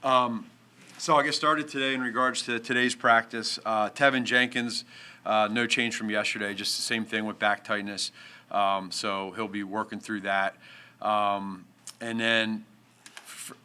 So I'll get started today in regards to today's practice. Tevin Jenkins, no change from yesterday, just the same thing with back tightness. So he'll be working through that. And then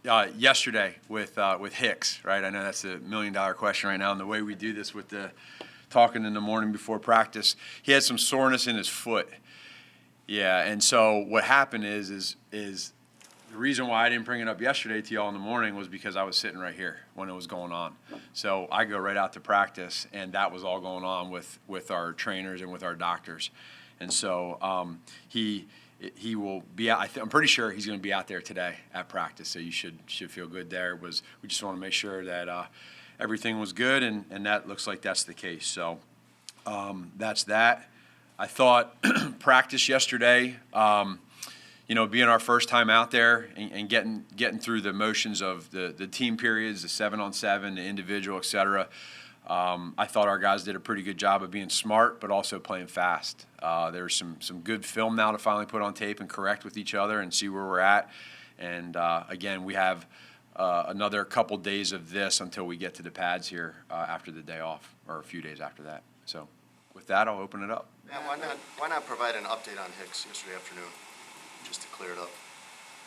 yesterday with Hicks, right? I know that's $1 million question right now, and the way we do this with the talking in the morning before practice, he had some soreness in his foot. Yeah, and so what happened is the reason why I didn't bring it up yesterday to y'all in the morning was because I was sitting right here when it was going on. So I go right out to practice, and that was all going on with our trainers and with our doctors. And so he will be out. I'm pretty sure he's going to be out there today at practice, so you should feel good there. We just want to make sure that everything was good, and that looks like that's the case. So that's that. I thought practice yesterday, being our first time out there and getting through the motions of the team periods, the 7-on-7, the individual, et cetera. I thought our guys did a pretty good job of being smart, but also playing fast. There's some good film now to finally put on tape and correct with each other and see where we're at. And again, we have another couple days of this until we get to the pads here after the day off, or a few days after that. So with that, I'll open it up. Yeah, why not provide an update on Hicks yesterday afternoon, just to clear it up?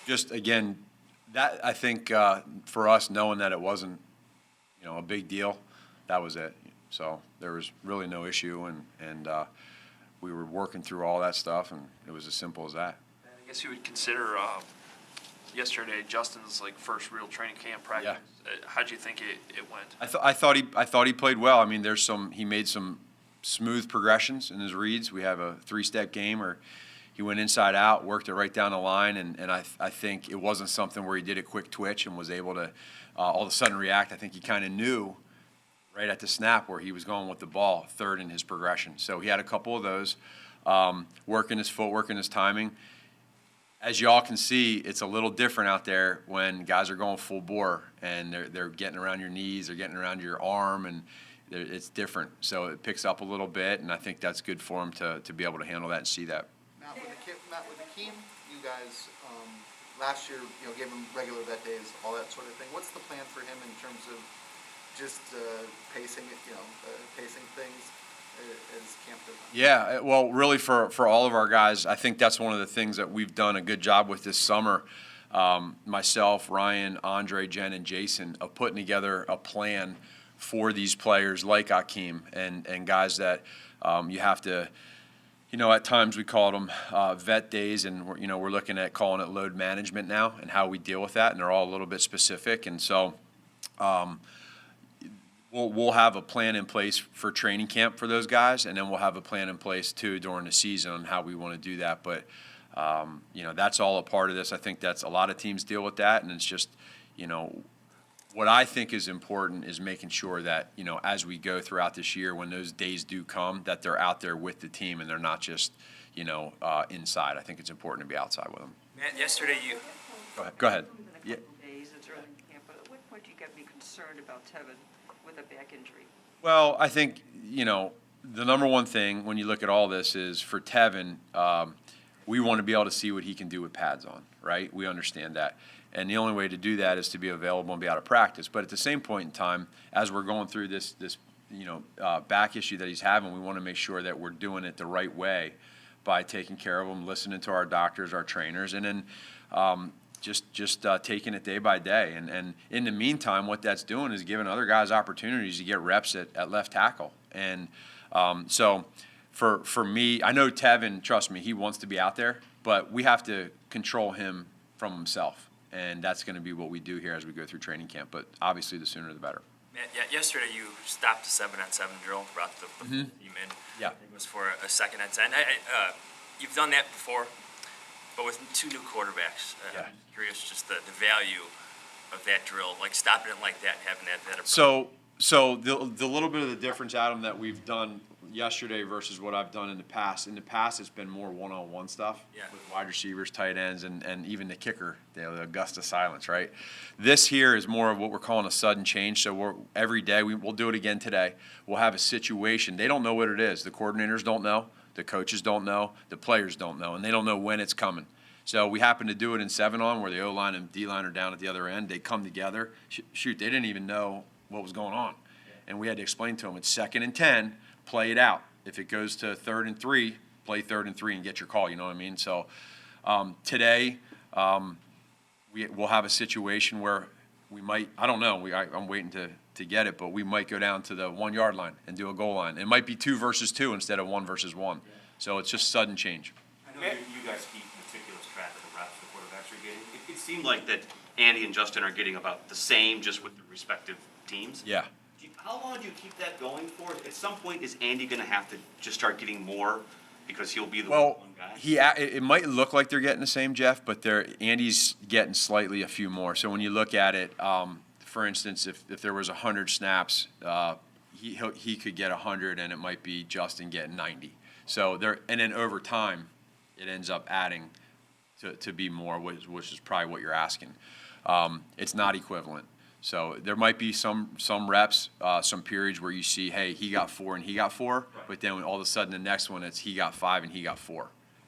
Just again, that I think for us, knowing that it wasn't, a big deal, that was it. So there was really no issue, and we were working through all that stuff, and it was as simple as that. I guess you would consider yesterday Justin's first real training camp practice. Yeah. How'd you think it went? I thought he played well. I mean, he made some smooth progressions in his reads. We have a 3-step game where he went inside out, worked it right down the line, and I think it wasn't something where he did a quick twitch and was able to all of a sudden react. I think he kind of knew right at the snap where he was going with the ball, third in his progression. So he had a couple of those, working his foot, working his timing. As y'all can see, it's a little different out there when guys are going full bore and they're getting around your knees, they're getting around your arm, and it's different. So it picks up a little bit, and I think that's good for him to be able to handle that and see that. Matt, with the team, you guys last year, gave him regular vet days, all that sort of thing. What's the plan for him in terms of just pacing things as camp goes on? Yeah, well, really for all of our guys, I think that's one of the things that we've done a good job with this summer. Myself, Ryan, Andre, Jen, and Jason of putting together a plan for these players like Akeem and guys that you have to, at times we called them vet days, and we're looking at calling it load management now and how we deal with that, and they're all a little bit specific. And so we'll have a plan in place for training camp for those guys, and then we'll have a plan in place too during the season on how we want to do that. But that's all a part of this. I think that's a lot of teams deal with that, and it's just what I think is important is making sure that, as we go throughout this year, when those days do come, that they're out there with the team and they're not just, inside. I think it's important to be outside with them. Matt, yesterday you... Go ahead. Yeah. Days, it's early in camp, but at what point do you get me concerned about Tevin with a back injury? Well, I think, the number one thing when you look at all this is for Tevin, we want to be able to see what he can do with pads on, right? We understand that. And the only way to do that is to be available and be out of practice. But at the same point in time, as we're going through this back issue that he's having, we want to make sure that we're doing it the right way by taking care of him, listening to our doctors, our trainers, and then just taking it day by day. And in the meantime, what that's doing is giving other guys opportunities to get reps at left tackle. And so for me, I know Tevin, trust me, he wants to be out there, but we have to control him from himself. And that's going to be what we do here as we go through training camp. But obviously, the sooner the better. Matt, yesterday you stopped the 7-on-7 drill, brought the team in. Yeah. It was for a 2nd-on-10. You've done that before, but with 2 new quarterbacks. I'm curious just the value of that drill, stopping it like that and having that approach. So the little bit of the difference, Adam, that we've done yesterday versus what I've done in the past. In the past, it's been more one-on-one stuff with wide receivers, tight ends, and even the kicker, the Augusta silence, right? This here is more of what we're calling a sudden change. So every day, we'll do it again today. We'll have a situation. They don't know what it is. The coordinators don't know. The coaches don't know. The players don't know. And they don't know when it's coming. So we happened to do it in 7-on where the O-line and D-line are down at the other end. They come together. Shoot, they didn't even know what was going on. And we had to explain to them, it's 2nd and 10, play it out. If it goes to 3rd and 3, play 3rd and 3 and get your call, you know what I mean? So today we'll have a situation where we might, I don't know, I'm waiting to get it, but we might go down to the 1-yard line and do a goal line. It might be 2 versus 2 instead of 1 versus 1. So it's just sudden change. I know you guys keep meticulous track of the reps the quarterbacks are getting. It seemed like that Andy and Justin are getting about the same, just with the respective teams. Yeah. How long do you keep that going for? At some point, is Andy going to have to just start getting more because he'll be the one guy? It might look like they're getting the same, Jeff, but Andy's getting slightly a few more. So when you look at it, for instance, if there was 100 snaps, he could get 100, and it might be Justin getting 90. So and then over time, it ends up adding to be more, which is probably what you're asking. It's not equivalent. So there might be some reps, some periods where you see, hey, he got 4 and he got 4, but then all of a sudden the next one it's he got 5 and he got 4,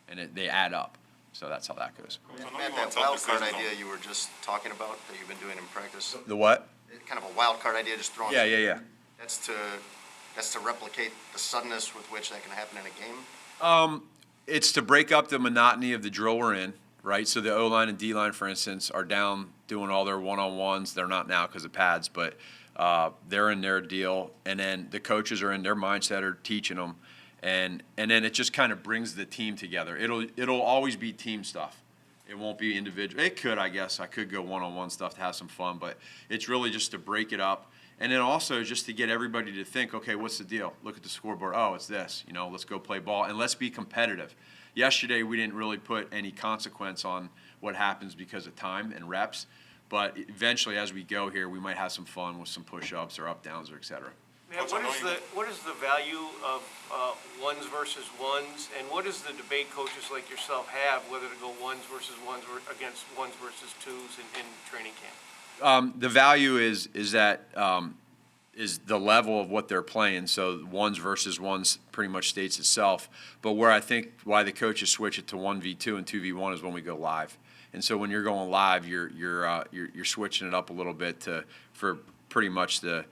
and they add up. So that's how that goes. Matt, that wild card idea you were just talking about that you've been doing in practice. The what? Kind of a wild card idea, just throwing. Yeah. That's to replicate the suddenness with which that can happen in a game. It's to break up the monotony of the drill we're in, right? So the O-line and D-line, for instance, are down doing all their one-on-ones. They're not now because of pads, but they're in their deal. And then the coaches are in their mindset, are teaching them. And then it just kind of brings the team together. It'll always be team stuff. It won't be individual. It could, I guess. I could go one-on-one stuff to have some fun, but it's really just to break it up. And then also just to get everybody to think, okay, what's the deal? Look at the scoreboard. Oh, it's this. Let's go play ball, and let's be competitive. Yesterday, we didn't really put any consequence on what happens because of time and reps, but eventually, as we go here, we might have some fun with some push-ups or up-downs or et cetera. Matt, what is the value of ones versus ones, and what is the debate coaches like yourself have, whether to go ones versus ones or against ones versus twos in training camp? The value is the level of what they're playing. So ones versus ones pretty much states itself. But where I think why the coaches switch it to 1v2 and 2v1 is when we go live. And so when you're going live, you're switching it up a little bit for pretty much the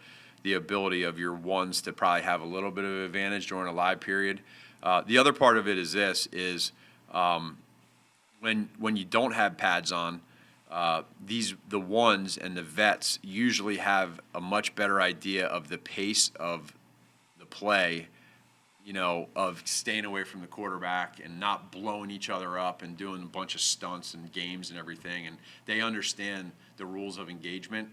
ability of your ones to probably have a little bit of advantage during a live period. The other part of it is when you don't have pads on, the ones and the vets usually have a much better idea of the pace of the play, of staying away from the quarterback and not blowing each other up and doing a bunch of stunts and games and everything. And they understand the rules of engagement,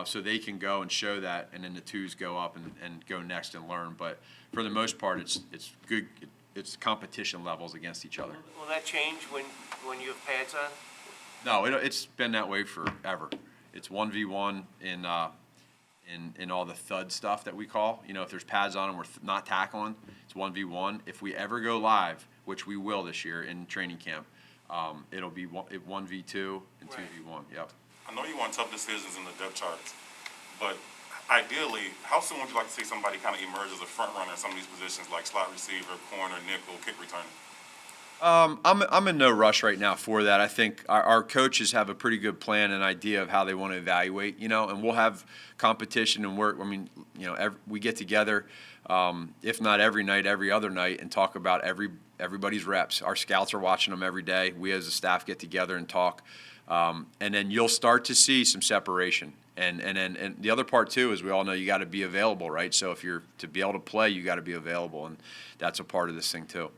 so they can go and show that, and then the twos go up and go next and learn. But for the most part, it's good. It's competition levels against each other. Will that change when you have pads on? No, it's been that way forever. It's 1v1 in all the thud stuff that we call. If there's pads on and we're not tackling, it's 1v1. If we ever go live, which we will this year in training camp, it'll be 1v2 and 2v1. Yep. I know you want tough decisions in the depth charts, but ideally, how soon would you like to see somebody kind of emerge as a front runner in some of these positions, like slot receiver, corner, nickel, kick returner? I'm in no rush right now for that. I think our coaches have a pretty good plan and idea of how they want to evaluate, and we'll have competition and work. I mean, we get together, if not every night, every other night, and talk about everybody's reps. Our scouts are watching them every day. We as a staff get together and talk, and then you'll start to see some separation. And the other part too is we all know you got to be available, right? So if you're to be able to play, you got to be available, and that's a part of this thing too.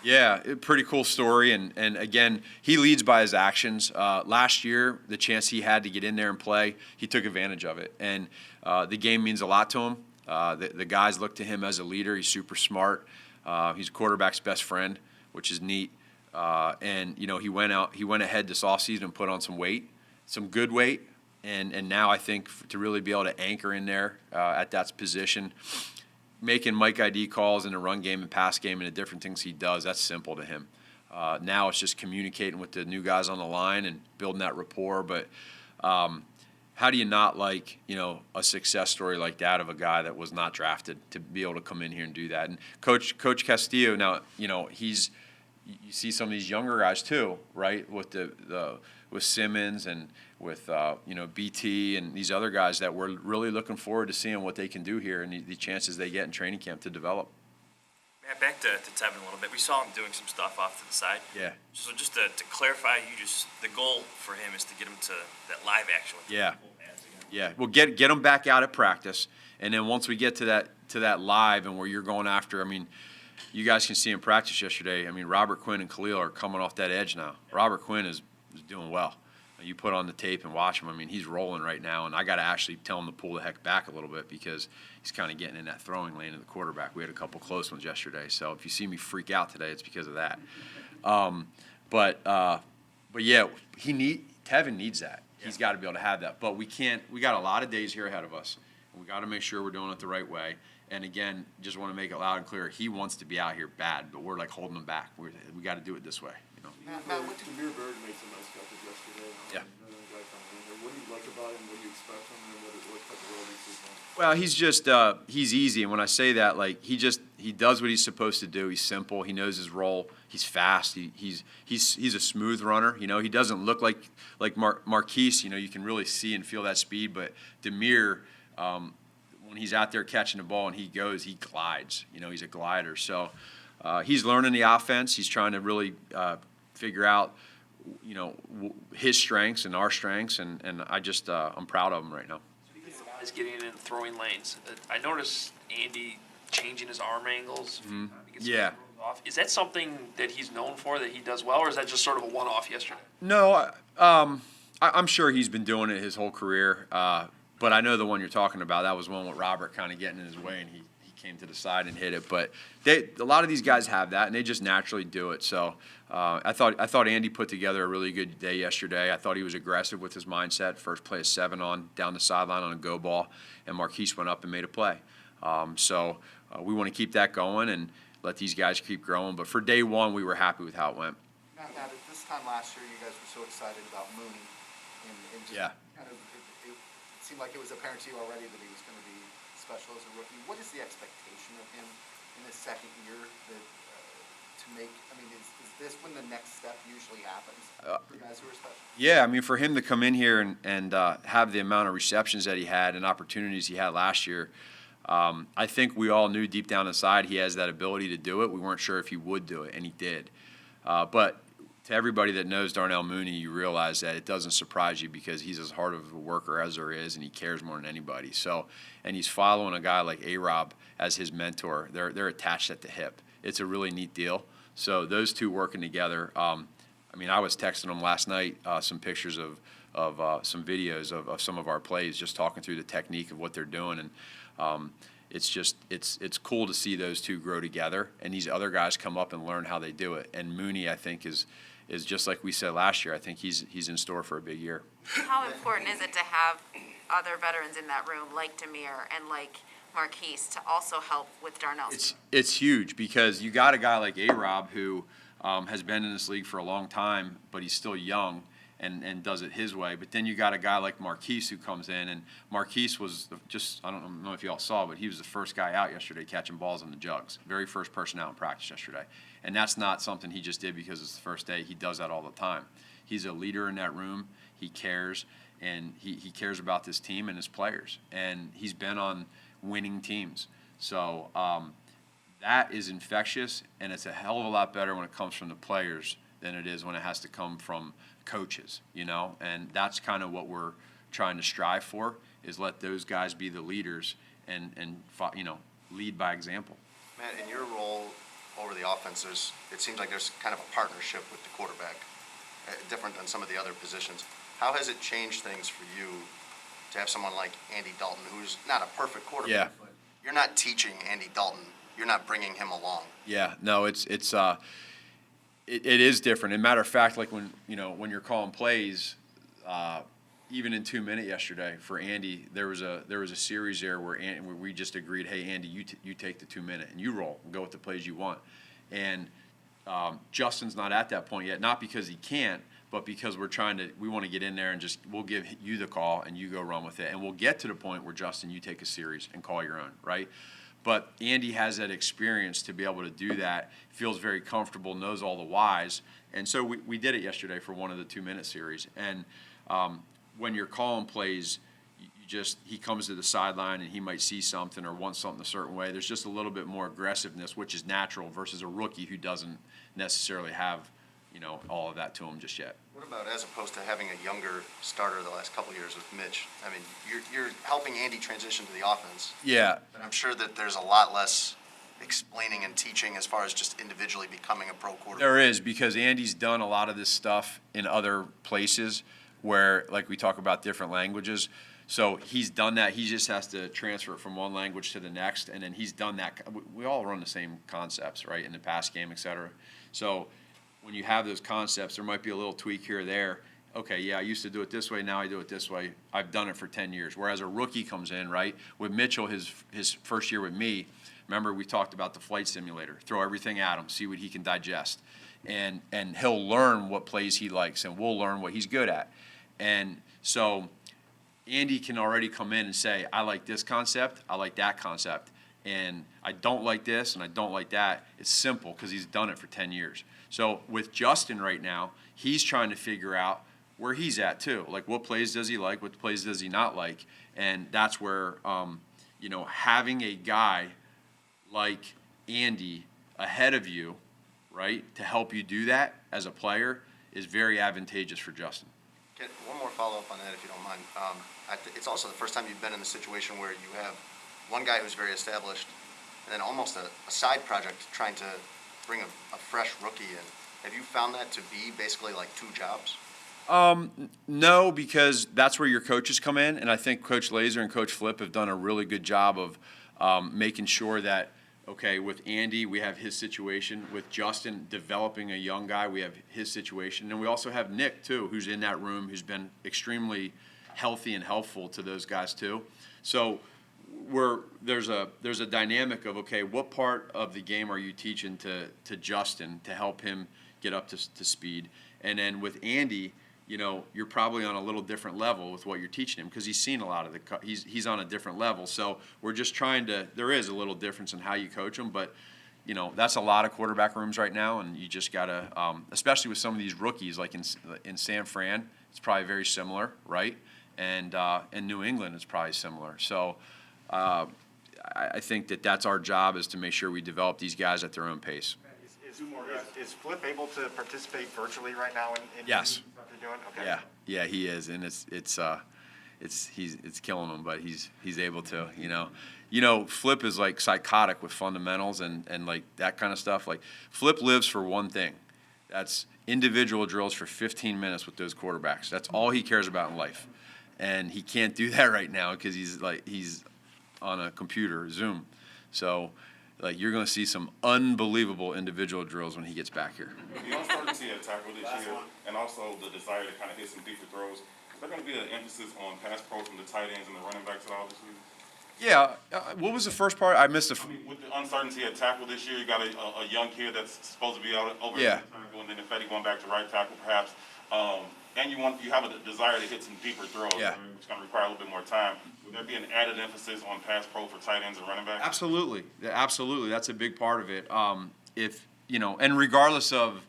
Yeah, pretty cool story, and again, he leads by his actions. Last year, the chance he had to get in there and play, he took advantage of it, and the game means a lot to him. The guys look to him as a leader. He's super smart. He's a quarterback's best friend, which is neat. And he went ahead this offseason and put on some weight, some good weight, and now I think to really be able to anchor in there at that position, making Mike ID calls in the run game and pass game and the different things he does, that's simple to him. Now it's just communicating with the new guys on the line and building that rapport. But how do you not like, a success story like that of a guy that was not drafted to be able to come in here and do that? And Coach Castillo, now, you see some of these younger guys too, right? With with Simmons and with, BT and these other guys that we're really looking forward to seeing what they can do here and the chances they get in training camp to develop. Matt, back to Tevin a little bit. We saw him doing some stuff off to the side. Yeah. So just to clarify, the goal for him is to get him to that live action. With Yeah. Yeah. Well, get them back out at practice, and then once we get to that live and where you're going after, I mean, you guys can see in practice yesterday. I mean, Robert Quinn and Khalil are coming off that edge now. Robert Quinn is doing well. You put on the tape and watch him. I mean, he's rolling right now, and I got to actually tell him to pull the heck back a little bit because he's kind of getting in that throwing lane of the quarterback. We had a couple close ones yesterday, so if you see me freak out today, it's because of that. But yeah, Tevin needs that. He's got to be able to have that. But we got a lot of days here ahead of us, and we got to make sure we're doing it the right way. And again, just want to make it loud and clear, he wants to be out here bad, but we're like holding him back. We got to do it this way. Matt, what do Demir Byrd made some nice catches yesterday. Yeah. What do you like about him? What do you expect from him? What type of role do you see from him? Well, he's just he's easy, and when I say that, like he does what he's supposed to do. He's simple. He knows his role. He's fast. He's a smooth runner. He doesn't look like Marquise. You can really see and feel that speed. But Demir, when he's out there catching the ball and he glides. He's a glider. So he's learning the offense. He's trying to really figure out his strengths and our strengths, and I'm proud of him right now. Is getting it in throwing lanes. I noticed Andy changing his arm angles. Yeah. Off. Is that something that he's known for, that he does well, or is that just sort of a one-off yesterday? No, I'm sure he's been doing it his whole career, but I know the one you're talking about. That was one with Robert kind of getting in his way, and he came to the side and hit it. But a lot of these guys have that, and they just naturally do it. So I thought Andy put together a really good day yesterday. I thought he was aggressive with his mindset. First play is 7 on down the sideline on a go ball, and Marquise went up and made a play. So we want to keep that going and let these guys keep growing. But for day one, we were happy with how it went. Matt, at this time last year, you guys were so excited about Mooney, and just Yeah. kind of it seemed like it was apparent to you already that he was going to be special as a rookie. What is the expectation of him in his second year to make? I mean, is this when the next step usually happens for guys who are special? Yeah, I mean, for him to come in here and have the amount of receptions that he had and opportunities he had last year, I think we all knew deep down inside he has that ability to do it. We weren't sure if he would do it, and he did. But to everybody that knows Darnell Mooney, you realize that it doesn't surprise you because he's as hard of a worker as there is, and he cares more than anybody. So, and he's following a guy like A-Rob as his mentor. They're attached at the hip. It's a really neat deal. So those two working together. I mean, I was texting him last night some pictures of some videos of some of our plays, just talking through the technique of what they're doing, and it's cool to see those two grow together, and these other guys come up and learn how they do it. And Mooney, I think, is just like we said last year. I think he's in store for a big year. How important is it to have other veterans in that room like Demir and like Marquise to also help with Darnell's? It's huge because you got a guy like A-Rob who has been in this league for a long time, but he's still young and does it his way. But then you got a guy like Marquise who comes in, and Marquise was I don't know if you all saw, but he was the first guy out yesterday catching balls in the jugs. Very first person out in practice yesterday. And that's not something he just did because it's the first day. He does that all the time. He's a leader in that room. He cares, and he cares about this team and his players. And he's been on winning teams. So that is infectious, and it's a hell of a lot better when it comes from the players than it is when it has to come from coaches, and that's kind of what we're trying to strive for, is let those guys be the leaders and lead by example. Matt, in your role over the offense, it seems like there's kind of a partnership with the quarterback, different than some of the other positions. How has it changed things for you to have someone like Andy Dalton, who's not a perfect quarterback, but you're not teaching Andy Dalton, you're not bringing him along? Yeah, no, it is different. As a matter of fact, like when you're calling plays, even in 2 minute yesterday for Andy, there was a series there where we just agreed, hey Andy, you take the 2 minute and you roll and go with the plays you want. And Justin's not at that point yet, not because he can't, but because we want to get in there and we'll give you the call and you go run with it. And we'll get to the point where, Justin, you take a series and call your own, right? But Andy has that experience to be able to do that, feels very comfortable, knows all the whys. And so we did it yesterday for one of the 2-minute series. And when you're calling plays, he comes to the sideline and he might see something or want something a certain way. There's just a little bit more aggressiveness, which is natural, versus a rookie who doesn't necessarily have, all of that to him just yet. What about as opposed to having a younger starter the last couple of years with Mitch? I mean, you're helping Andy transition to the offense. Yeah. But I'm sure that there's a lot less explaining and teaching as far as just individually becoming a pro quarterback. There is, because Andy's done a lot of this stuff in other places where, like we talk about different languages. So he's done that. He just has to transfer it from one language to the next, and then he's done that. We all run the same concepts, right, in the pass game, et cetera. So when you have those concepts, there might be a little tweak here or there. Okay, yeah, I used to do it this way, now I do it this way. I've done it for 10 years. Whereas a rookie comes in, right, with Mitchell, his first year with me, remember we talked about the flight simulator. Throw everything at him, see what he can digest. And he'll learn what plays he likes, and we'll learn what he's good at. And so Andy can already come in and say, I like this concept, I like that concept, and I don't like this and I don't like that. It's simple because he's done it for 10 years. So with Justin right now, he's trying to figure out where he's at too. Like, what plays does he like, what plays does he not like? And that's where, having a guy like Andy ahead of you, right, to help you do that as a player is very advantageous for Justin. Get one more follow-up on that, if you don't mind. It's also the first time you've been in the situation where you have one guy who's very established and then almost a side project trying to bring a fresh rookie in. Have you found that to be basically like two jobs? No, because that's where your coaches come in, and I think Coach Laser and Coach Flip have done a really good job of making sure that, okay, with Andy, we have his situation. With Justin, developing a young guy, we have his situation. And we also have Nick, too, who's in that room, who's been extremely healthy and helpful to those guys, too. So there's a dynamic of, okay, what part of the game are you teaching to Justin to help him get up to speed? And then with Andy, you're probably on a little different level with what you're teaching him because he's seen a lot of he's on a different level. So we're just there is a little difference in how you coach him, but that's a lot of quarterback rooms right now, and you just gotta, especially with some of these rookies, like in San Fran, it's probably very similar, right? And in New England, it's probably similar. So I think that's our job, is to make sure we develop these guys at their own pace. Is Flip able to participate virtually right now in Yes. what they're doing? Okay. Yeah, he is, and it's killing him, but he's able to, Flip is like psychotic with fundamentals and like that kind of stuff. Like, Flip lives for one thing. That's individual drills for 15 minutes with those quarterbacks. That's all he cares about in life. And he can't do that right now because he's on a computer, Zoom. So, like, you're going to see some unbelievable individual drills when he gets back here. The uncertainty at tackle this year, and also the desire to kind of hit some deeper throws, is there going to be an emphasis on pass pro from the tight ends and the running backs at all this season? Yeah. What was the first part? I missed With the uncertainty at tackle this year, you got a young kid that's supposed to be out over Yeah. tackle, and then if Eddie going back to right tackle, perhaps. And you have a desire to hit some deeper throws, Yeah. which is going to require a little bit more time. Would there be an added emphasis on pass pro for tight ends and running backs? Absolutely. That's a big part of it. And regardless of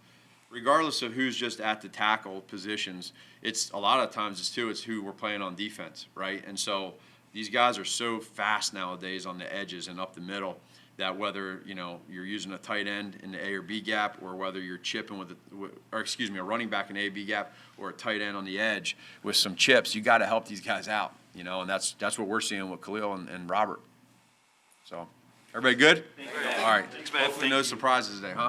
who's just at the tackle positions, it's a lot of times it's who we're playing on defense, right? And so these guys are so fast nowadays on the edges and up the middle that whether you're using a tight end in the A or B gap, or whether you're chipping a running back in A B gap, or a tight end on the edge with some chips, you got to help these guys out, and that's what we're seeing with Khalil and Robert. So, everybody good? All right. Thanks, man. Hopefully no surprises today, huh?